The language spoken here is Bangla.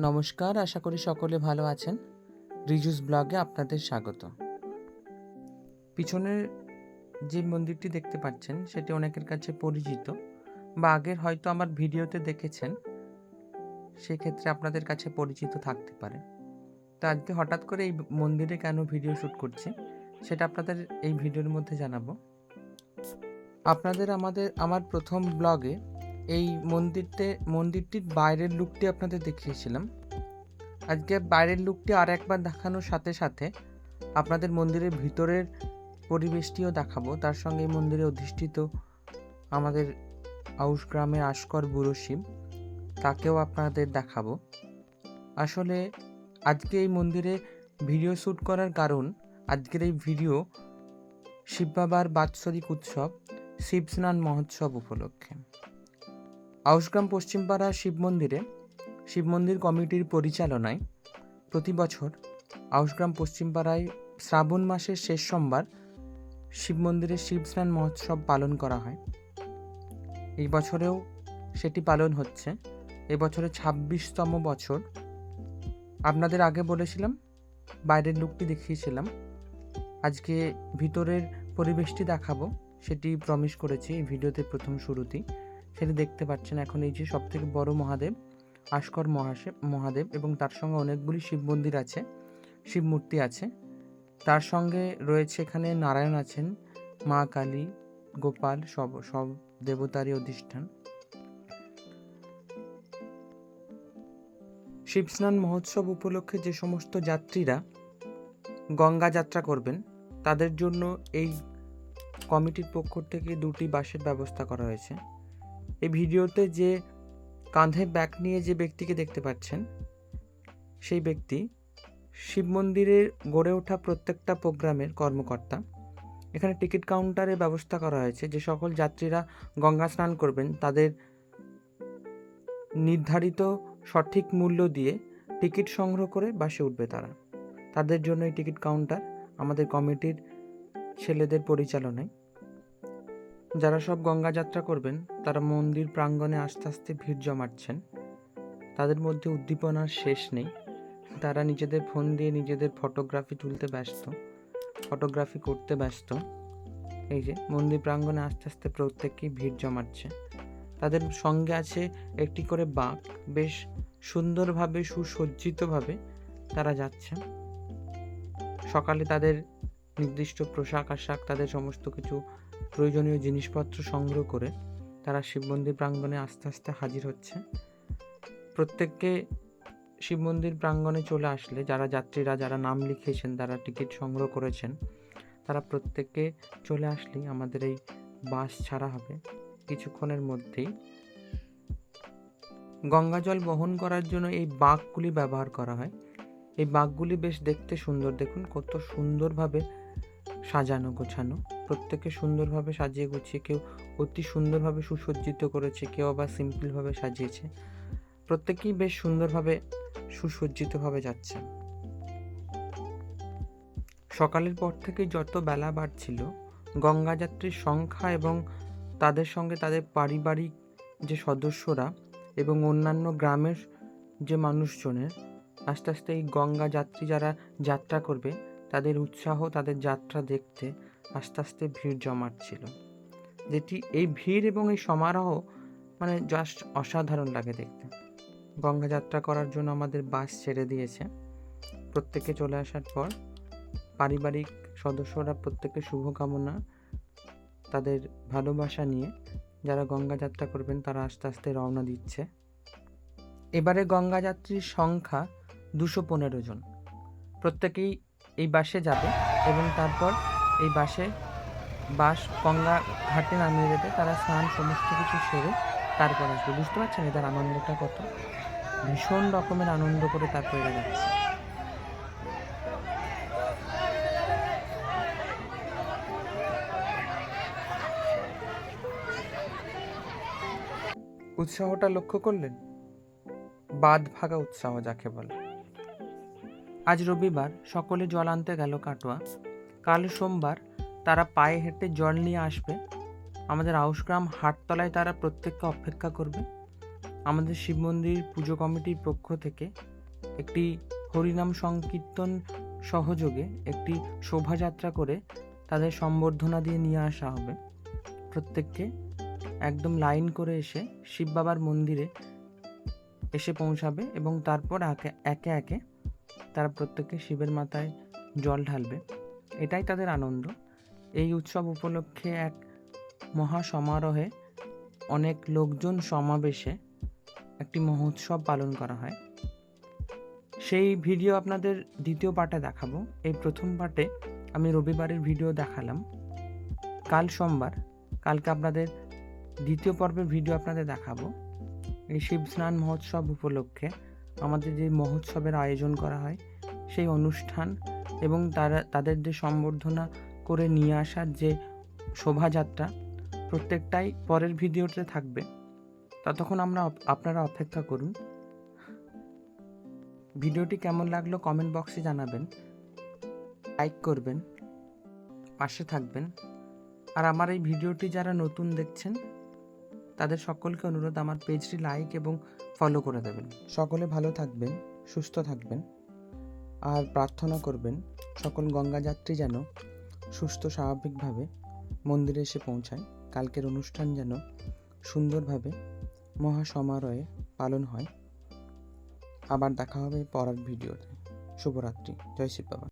নমস্কার, আশা করি সকলে ভালো আছেন। রিজুস ব্লগে আপনাদের স্বাগত। পিছনের যে মন্দিরটি দেখতে পাচ্ছেন সেটি অনেকের কাছে পরিচিত বা আগের হয়তো আমার ভিডিওতে দেখেছেন, সেক্ষেত্রে আপনাদের কাছে পরিচিত থাকতে পারে। তো আজকে হঠাৎ করে এই মন্দিরে কেন ভিডিও শ্যুট করছি সেটা আপনাদের এই ভিডিওর মধ্যে জানাবো। আপনাদের আমার প্রথম ব্লগে এই মন্দিরটির বাইরের লুকটি আপনাদের দেখিয়েছিলাম। আজকে বাইরের লুকটি আর একবার দেখানোর সাথে সাথে আপনাদের মন্দিরের ভিতরের পরিবেশটিও দেখাবো। তার সঙ্গে এই মন্দিরে অধিষ্ঠিত আমাদের আউশ গ্রামের আস্কর বুড়ো শিব, তাকেও আপনাদের দেখাবো। আসলে আজকে এই মন্দিরে ভিডিও শ্যুট করার কারণ, আজকের এই ভিডিও শিব বাবার বাৎসরিক উৎসব শিব স্নান মহোৎসব উপলক্ষে আউশগ্রাম পশ্চিমপাড়া শিব মন্দির কমিটির পরিচালনায় প্রতি বছর আউশগ্রাম পশ্চিমপাড়ায় শ্রাবণ মাসের শেষ সোমবার শিব মন্দিরে শিব স্নান মহোৎসব পালন করা হয়। এই বছরেও সেটি পালন হচ্ছে। এবছরে 26তম বছর। আপনাদের আগে বলেছিলাম, বাইরের লুকটি দেখিয়েছিলাম, আজকে ভিতরের পরিবেশটি দেখাবো, সেটি প্রমিস করেছি এই ভিডিওতে প্রথম শুরুতেই। সেটি দেখতে পাচ্ছেন। এখন এই যে সবথেকে বড় মহাদেব আস্কর মহাদেব এবং তার সঙ্গে অনেকগুলি শিব মন্দির আছে, শিব মূর্তি আছে। তার সঙ্গে রয়েছে এখানে নারায়ণ আছেন, মা কালী, গোপাল, সব দেবতারই অধিষ্ঠান। শিব স্নান মহোৎসব উপলক্ষে যে সমস্ত যাত্রীরা গঙ্গা যাত্রা করবেন তাদের জন্য এই কমিটির পক্ষ থেকে 2টি বাসের ব্যবস্থা করা হয়েছে। এই ভিডিওতে যে কাঁধে ব্যাগ নিয়ে যে ব্যক্তিকে দেখতে পাচ্ছেন, সেই ব্যক্তি শিব মন্দিরের গড়ে ওঠা প্রত্যেকটা প্রোগ্রামের কর্মকর্তা। এখানে টিকিট কাউন্টারের ব্যবস্থা করা হয়েছে। যে সকল যাত্রীরা গঙ্গা স্নান করবেন তাদের নির্ধারিত সঠিক মূল্য দিয়ে টিকিট সংগ্রহ করে বাসে উঠবে তাদের জন্য এই টিকিট কাউন্টার আমাদের কমিটির ছেলেদের পরিচালনায়। যারা সব গঙ্গা যাত্রা করবেন তারা মন্দির প্রাঙ্গণে আস্তে আস্তে ভিড় জমাচ্ছেন। তাদের মধ্যে উদ্দীপনার শেষ নেই। তারা নিজেদের ফোন দিয়ে নিজেদের ফটোগ্রাফি করতে ব্যস্ত। এই যে মন্দির প্রাঙ্গণে আস্তে আস্তে প্রত্যেকেই ভিড় জমাচ্ছে। তাদের সঙ্গে আছে একটি করে বাঁক, বেশ সুন্দরভাবে সুসজ্জিতভাবে তারা যাচ্ছে। সকালে তাদের নির্দিষ্ট পোশাক আশাক, তাদের সমস্ত কিছু প্রয়োজনীয় জিনিসপত্র সংগ্রহ করে তারা শিব মন্দির প্রাঙ্গণে আস্তে আস্তে হাজির হচ্ছে। প্রত্যেককে শিব মন্দির প্রাঙ্গণে চলে আসলে যারা নাম লিখিয়েছেন, যারা টিকিট সংগ্রহ করেছেন, তারা প্রত্যেককে চলে আসলেই আমাদের এই বাস ছাড়া হবে। কিছুক্ষণের মধ্যেই গঙ্গা জল বহন করার জন্য এই বাঁকগুলি ব্যবহার করা হয়। এই বাঁকগুলি বেশ দেখতে সুন্দর। দেখুন কত সুন্দরভাবে সাজানো গোছানো। প্রত্যেকে সুন্দরভাবে সাজিয়ে গুছিয়ে, কেউ অতি সুন্দরভাবে সুসজ্জিত করেছে, কেউ আবার সিম্পলভাবে সাজিয়েছে। প্রত্যেকেই বেশ সুন্দরভাবে সুসজ্জিতভাবে যাচ্ছে। সকালের পর থেকে যত বেলা বাড়ছিল, গঙ্গা যাত্রীর সংখ্যা এবং তাদের সঙ্গে তাদের পারিবারিক যে সদস্যরা এবং অন্যান্য গ্রামের যে মানুষজনের আস্তে আস্তে এই গঙ্গা যাত্রী যারা যাত্রা করবে তাদের উৎসাহ, তাদের যাত্রা দেখতে আস্তে আস্তে ভিড় জমাচ্ছিল। যেটি এই ভিড় এবং এই সমারোহ জাস্ট অসাধারণ লাগে দেখতে। গঙ্গা যাত্রা করার জন্য আমাদের বাস ছেড়ে দিয়েছে। প্রত্যেকে চলে আসার পর পারিবারিক সদস্যরা প্রত্যেকে শুভকামনা, তাদের ভালোবাসা নিয়ে যারা গঙ্গা যাত্রা করবেন তারা আস্তে আস্তে রওনা দিচ্ছে। এবারে গঙ্গা যাত্রীর সংখ্যা 215 জন। প্রত্যেকেই এই বাসে যাবে এবং তারপর এই বাস গঙ্গা ঘাটে নামিয়ে দেবে। তারা স্নান সমস্ত কিছু সেরে তারপর আসবে। বুঝতে পারছেন এদের আনন্দটা কত? ভীষণ রকমের আনন্দ করে তারপর এরা যাচ্ছে। উৎসাহটা লক্ষ্য করলেন? বাদ ভাগা উৎসাহ যাকে বলে। আজ রবিবার সকলে জল আনতে গেল কাটোয়া। কাল সোমবার তারা পায়ে হেঁটে জল নিয়ে আসবে। আমাদের আউশগ্রাম হাটতলায় তারা প্রত্যেককে অপেক্ষা করবে। আমাদের শিব মন্দির পুজো কমিটির পক্ষ থেকে একটি হরিনাম সংকীর্তন সহযোগে একটি শোভাযাত্রা করে তাদের সম্বর্ধনা দিয়ে নিয়ে আসা হবে। প্রত্যেককে একদম লাইন করে এসে শিব বাবার মন্দিরে এসে পৌঁছাবে এবং তারপর একে একে তারা প্রত্যেকে শিবের মাথায় জল ঢালবে। এটাই তাদের আনন্দ। এই উৎসব উপলক্ষে এক মহা সমারোহে অনেক লোকজন সমাবেশে একটি মহোৎসব পালন করা হয়। সেই ভিডিও আপনাদের দ্বিতীয় পার্টে দেখাবো। এই প্রথম পার্টে আমি রবিবারের ভিডিও দেখালাম। কাল সোমবার, কালকে আপনাদের দ্বিতীয় পর্বের ভিডিও আপনাদের দেখাবো। এই শিব স্নান মহোৎসব উপলক্ষে আমাদের যে মহোৎসবের আয়োজন করা হয় সেই অনুষ্ঠান এবং তাদের যে সম্বর্ধনা করে নিয়ে আসার যে শোভাযাত্রা, প্রত্যেকটাই পরের ভিডিওতে থাকবে। ততক্ষণ আপনারা অপেক্ষা করুন। ভিডিওটি কেমন লাগলো কমেন্ট বক্সে জানাবেন, লাইক করবেন, পাশে থাকবেন। আর আমার এই ভিডিওটি যারা নতুন দেখছেন তাদের সকলকে অনুরোধ আমার পেজটি লাইক এবং ফলো করে দেবেন। সকলে ভালো থাকবেন, সুস্থ থাকবেন, আর প্রার্থনা করবেন সকল গঙ্গাযাত্রী যেন সুস্থ স্বাভাবিকভাবে মন্দিরে এসে পৌঁছায়। কালকের অনুষ্ঠান যেন সুন্দরভাবে মহা সমারোহে পালন হয়। আবার দেখা হবে পরের ভিডিওতে। শুভরাত্রি। জয় শিব বাবা।